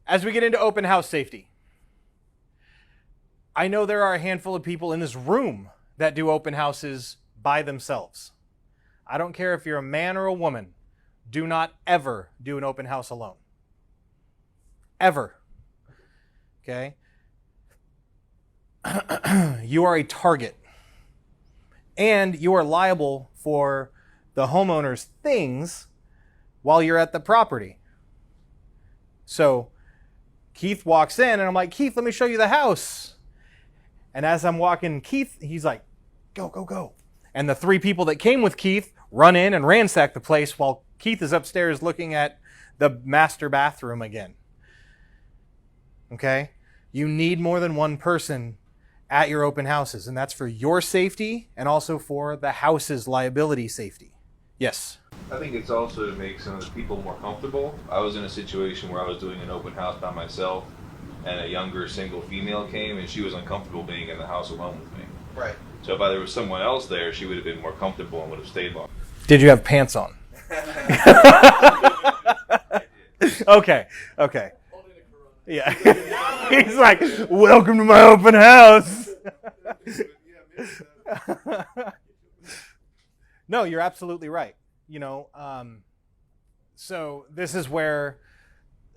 As we get into open house safety, I know there are a handful of people in this room that do open houses by themselves. I don't care if you're a man or a woman. Do not ever do an open house alone. Ever. Okay? You are a target. And you are liable for the homeowner's things while you're at the property. So Keith walks in and I'm like, Keith, let me show you the house. And as I'm walking Keith, he's like, go, go, go. And the 3 people that came with Keith run in and ransack the place while Keith is upstairs looking at the master bathroom again. Okay? You need more than one person at your open houses, and that's for your safety and also for the house's liability safety. Yes? I think it's also to make some of the people more comfortable. I was in a situation where I was doing an open house by myself, and a younger single female came, and she was uncomfortable being in the house alone with me. Right. So if there was someone else there, she would have been more comfortable and would have stayed longer. Did you have pants on? Okay. Yeah. He's like, welcome to my open house. No, you're absolutely right. You know, so this is where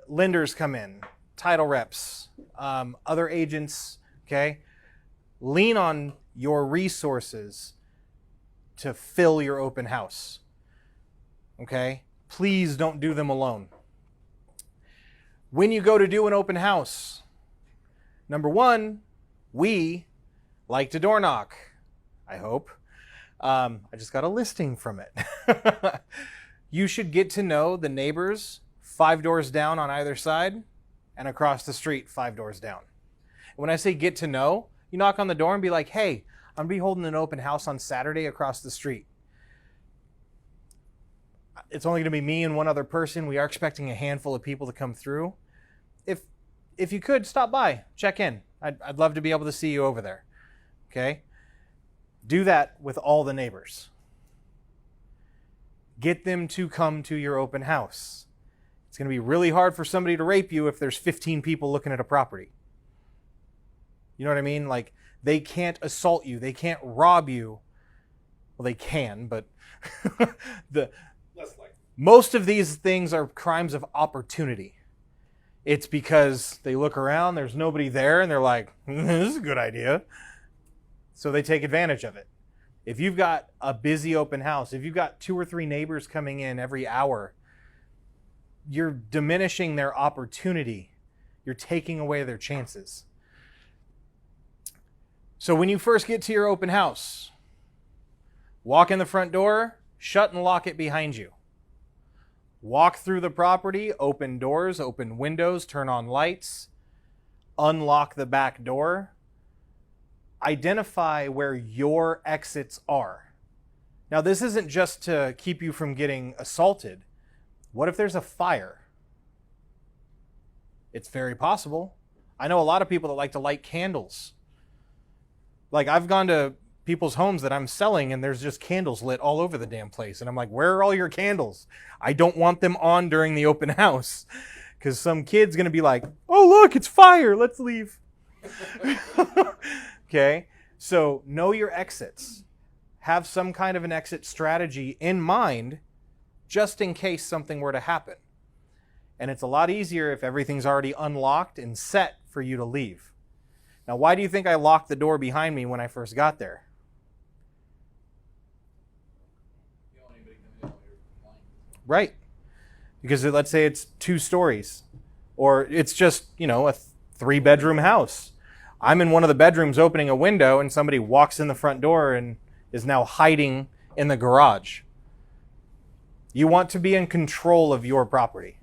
lenders come in, title reps, other agents, okay? Lean on your resources to fill your open house, okay? Please don't do them alone. When you go to do an open house, number one, we like to door knock, I hope. I just got a listing from it. You should get to know the neighbors 5 doors down on either side and across the street 5 doors down. When I say get to know, you knock on the door and be like, hey, I'm going to be holding an open house on Saturday across the street. It's only going to be me and one other person. We are expecting a handful of people to come through. If you could, stop by, check in. I'd love to be able to see you over there. Okay? Do that with all the neighbors. Get them to come to your open house. It's going to be really hard for somebody to rape you if there's 15 people looking at a property. You know what I mean? Like, they can't assault you. They can't rob you. Well, they can, but most of these things are crimes of opportunity. It's because they look around, there's nobody there, and they're like, this is a good idea. So they take advantage of it. If you've got a busy open house, if you've got 2 or 3 neighbors coming in every hour, you're diminishing their opportunity. You're taking away their chances. So when you first get to your open house, walk in the front door, shut and lock it behind you. Walk through the property, open doors, open windows, turn on lights, unlock the back door. Identify where your exits are. Now, this isn't just to keep you from getting assaulted. What if there's a fire? It's very possible. I know a lot of people that like to light candles. Like, I've gone to people's homes that I'm selling and there's just candles lit all over the damn place. And I'm like, where are all your candles? I don't want them on during the open house because some kid's going to be like, oh, look, it's fire. Let's leave. Okay, so know your exits. Have some kind of an exit strategy in mind just in case something were to happen. And it's a lot easier if everything's already unlocked and set for you to leave. Now, why do you think I locked the door behind me when I first got there? Right. Because let's say it's 2 stories or it's just, a 3-bedroom house. I'm in one of the bedrooms opening a window and somebody walks in the front door and is now hiding in the garage. You want to be in control of your property.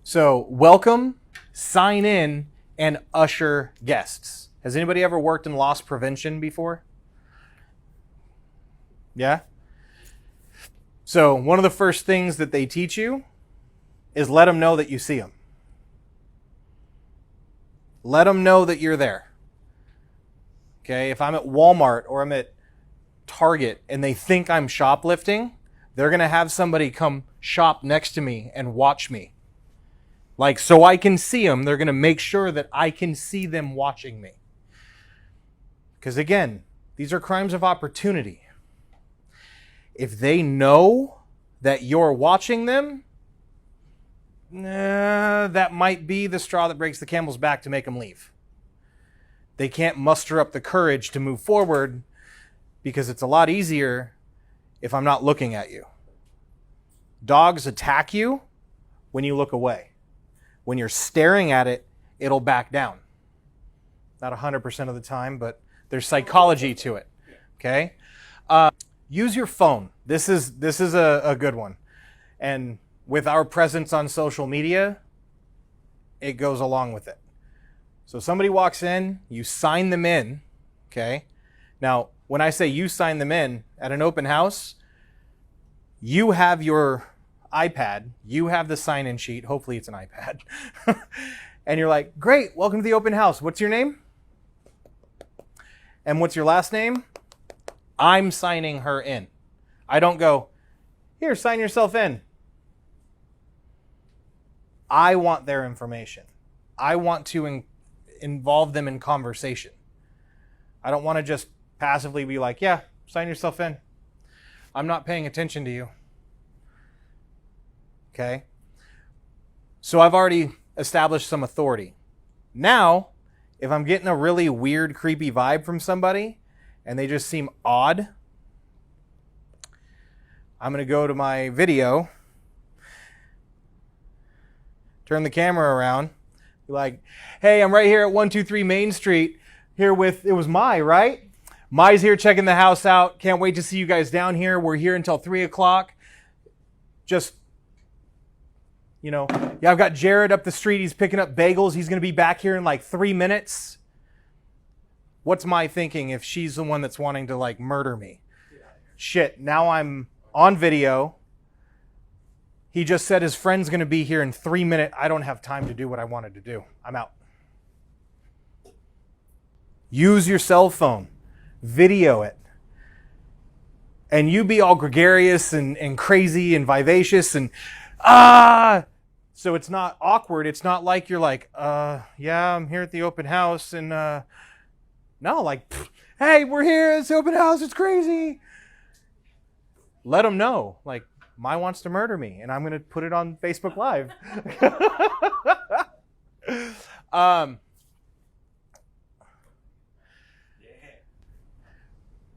So welcome, sign in, and usher guests. Has anybody ever worked in loss prevention before? Yeah? So one of the first things that they teach you is let them know that you see them. Let them know that you're there. Okay, if I'm at Walmart or I'm at Target and they think I'm shoplifting, they're going to have somebody come shop next to me and watch me. Like, so I can see them. They're going to make sure that I can see them watching me. Because again, these are crimes of opportunity. If they know that you're watching them, that might be the straw that breaks the camel's back to make them leave. They can't muster up the courage to move forward because it's a lot easier if I'm not looking at you. Dogs attack you when you look away. When you're staring at it, it'll back down. Not 100% of the time, but there's psychology to it. Okay? Use your phone. This is a good one. And with our presence on social media, it goes along with it. So somebody walks in, you sign them in, okay? Now, when I say you sign them in at an open house, you have your iPad, you have the sign-in sheet, hopefully it's an iPad, and you're like, great, welcome to the open house. What's your name? And what's your last name? I'm signing her in. I don't go, here, sign yourself in. I want their information. I want to involve them in conversation. I don't want to just passively be like, yeah, sign yourself in. I'm not paying attention to you. Okay? So I've already established some authority. Now, if I'm getting a really weird, creepy vibe from somebody and they just seem odd, I'm going to go to my video, turn the camera around, be like, hey, I'm right here at 123 Main Street, here with, it was Mai, right? Mai's here checking the house out. Can't wait to see you guys down here. We're here until 3 o'clock. Just, yeah, I've got Jared up the street. He's picking up bagels. He's going to be back here in like 3 minutes. What's Mai thinking if she's the one that's wanting to like murder me? Shit, now I'm on video. He just said his friend's going to be here in 3 minutes. I don't have time to do what I wanted to do. I'm out. Use your cell phone. Video it. And you be all gregarious and crazy and vivacious and so it's not awkward. It's not like you're like, yeah, I'm here at the open house and no, like, hey, we're here, it's the open house, it's crazy. Let them know, like, Mai wants to murder me, and I'm going to put it on Facebook Live.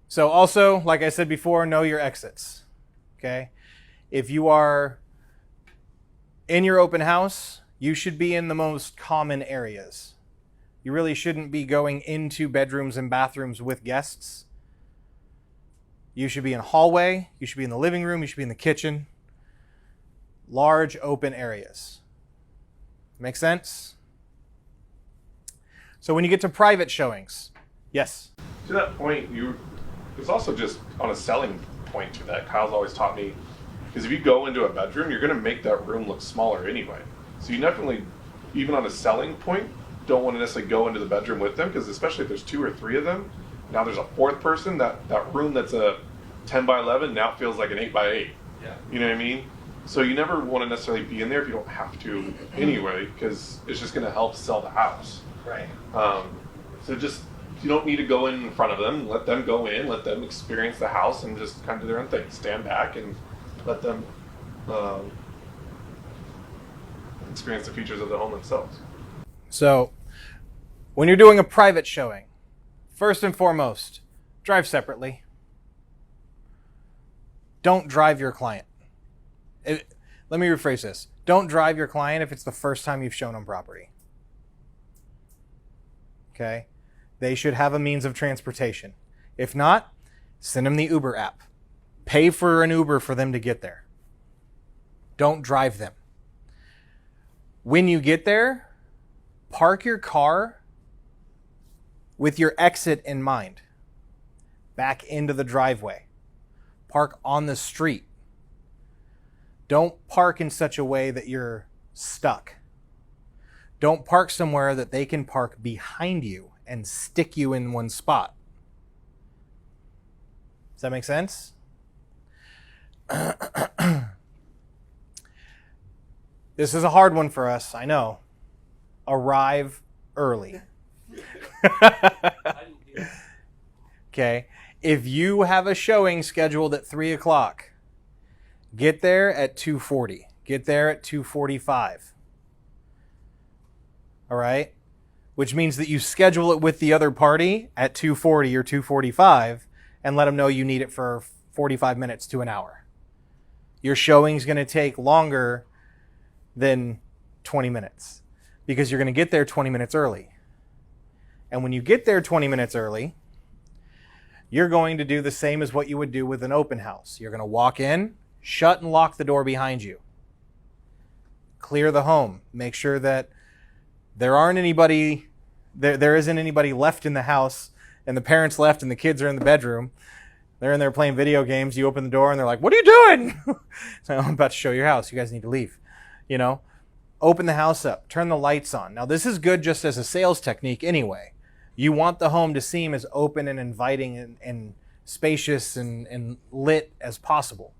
So also, like I said before, know your exits, okay? If you are in your open house, you should be in the most common areas. You really shouldn't be going into bedrooms and bathrooms with guests. You should be in a hallway, you should be in the living room, you should be in the kitchen. Large open areas. Make sense? So when you get to private showings, yes? To that point, there's also just on a selling point to that, Kyle's always taught me, is if you go into a bedroom, you're going to make that room look smaller anyway. So you definitely, even on a selling point, don't want to necessarily go into the bedroom with them, because especially if there's 2 or 3 of them, now there's a 4th person, that room that's a 10 by 11 now feels like an 8 by 8. Yeah. You know what I mean? So you never want to necessarily be in there if you don't have to anyway, because it's just going to help sell the house. Right. So just, you don't need to go in front of them. Let them go in, let them experience the house, and just kind of do their own thing. Stand back and let them experience the features of the home themselves. So when you're doing a private showing, first and foremost, drive separately. Don't drive your client. Let me rephrase this. Don't drive your client if it's the first time you've shown them property. Okay? They should have a means of transportation. If not, send them the Uber app. Pay for an Uber for them to get there. Don't drive them. When you get there, park your car with your exit in mind. Back into the driveway. Park on the street. Don't park in such a way that you're stuck. Don't park somewhere that they can park behind you and stick you in one spot. Does that make sense? This is a hard one for us, I know. Arrive early. Okay. If you have a showing scheduled at 3 o'clock, get there at 2:40. Get there at 2:45. All right? Which means that you schedule it with the other party at 2:40 or 2:45 and let them know you need it for 45 minutes to an hour. Your showing's going to take longer than 20 minutes because you're going to get there 20 minutes early. And when you get there 20 minutes early, you're going to do the same as what you would do with an open house. You're going to walk in, shut and lock the door behind you. Clear the home. Make sure that there isn't anybody left in the house and the parents left and the kids are in the bedroom. They're in there playing video games. You open the door and they're like, "What are you doing?" So I'm about to show your house. You guys need to leave. You know, open the house up, turn the lights on. Now this is good just as a sales technique anyway. You want the home to seem as open and inviting and spacious and lit as possible.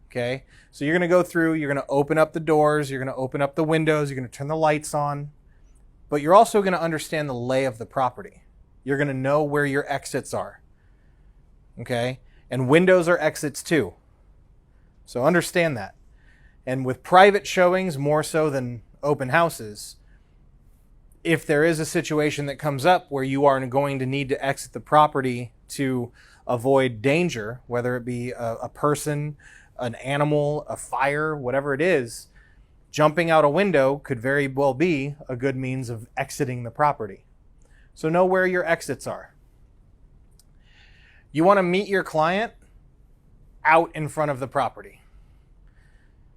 Okay? So you're going to go through, you're going to open up the doors, you're going to open up the windows, you're going to turn the lights on. But you're also going to understand the lay of the property. You're going to know where your exits are. Okay? And windows are exits too. So understand that. And with private showings, more so than open houses, if there is a situation that comes up where you are going to need to exit the property to avoid danger, whether it be a person, an animal, a fire, whatever it is, jumping out a window could very well be a good means of exiting the property. So know where your exits are. You want to meet your client out in front of the property.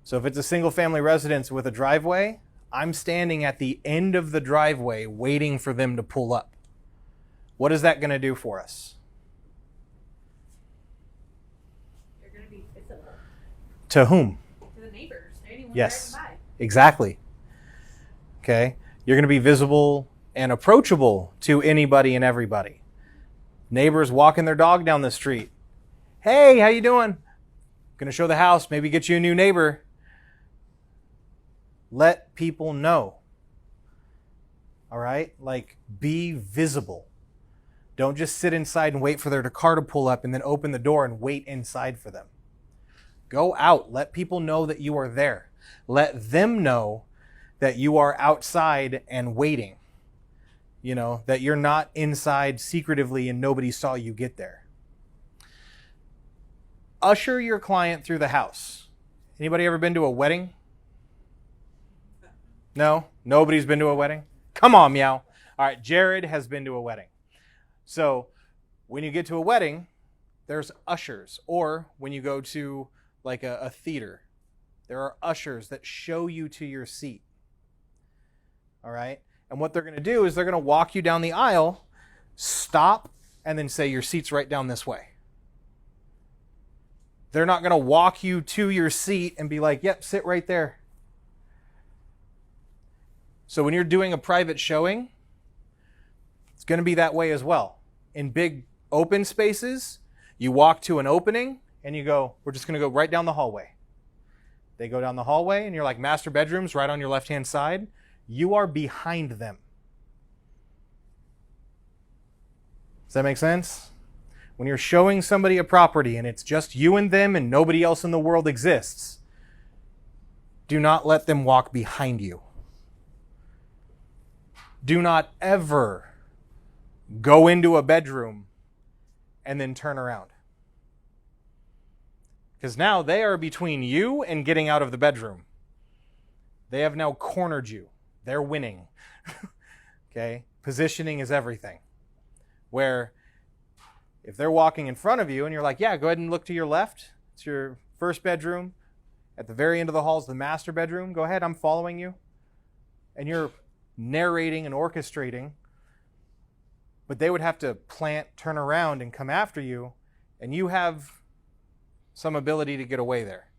So if it's a single family residence with a driveway, I'm standing at the end of the driveway waiting for them to pull up. What is that going to do for us? You're going to be visible. To whom? To the neighbors. Anyone Yes, driving by. exactly. Okay, you're going to be visible and approachable to anybody and everybody. Neighbors walking their dog down the street. "Hey, how you doing? Going to show the house, maybe get you a new neighbor." Let people know. All right? Like, be visible. Don't just sit inside and wait for their car to pull up and then open the door and wait inside for them. Go out. Let people know that you are there. Let them know that you are outside and waiting. You know, that you're not inside secretively and nobody saw you get there. Usher your client through the house. Anybody ever been to a wedding? No? Nobody's been to a wedding? Come on, meow. All right, Jared has been to a wedding. So when you get to a wedding, there's ushers. Or when you go to like a theater, there are ushers that show you to your seat. All right? And what they're going to do is they're going to walk you down the aisle, stop, and then say, "Your seat's right down this way." They're not going to walk you to your seat and be like, "Yep, sit right there." So when you're doing a private showing, it's going to be that way as well. In big open spaces, you walk to an opening and you go, "We're just going to go right down the hallway." They go down the hallway and you're like, "Master bedrooms right on your left-hand side." You are behind them. Does that make sense? When you're showing somebody a property and it's just you and them and nobody else in the world exists, do not let them walk behind you. Do not ever go into a bedroom and then turn around. Because now they are between you and getting out of the bedroom. They have now cornered you. They're winning. Okay? Positioning is everything. Where if they're walking in front of you and you're like, "Yeah, go ahead and look to your left. It's your first bedroom. At the very end of the hall is the master bedroom. Go ahead, I'm following you." And you're narrating and orchestrating. But they would have to plant, turn around, and come after you. And you have some ability to get away there.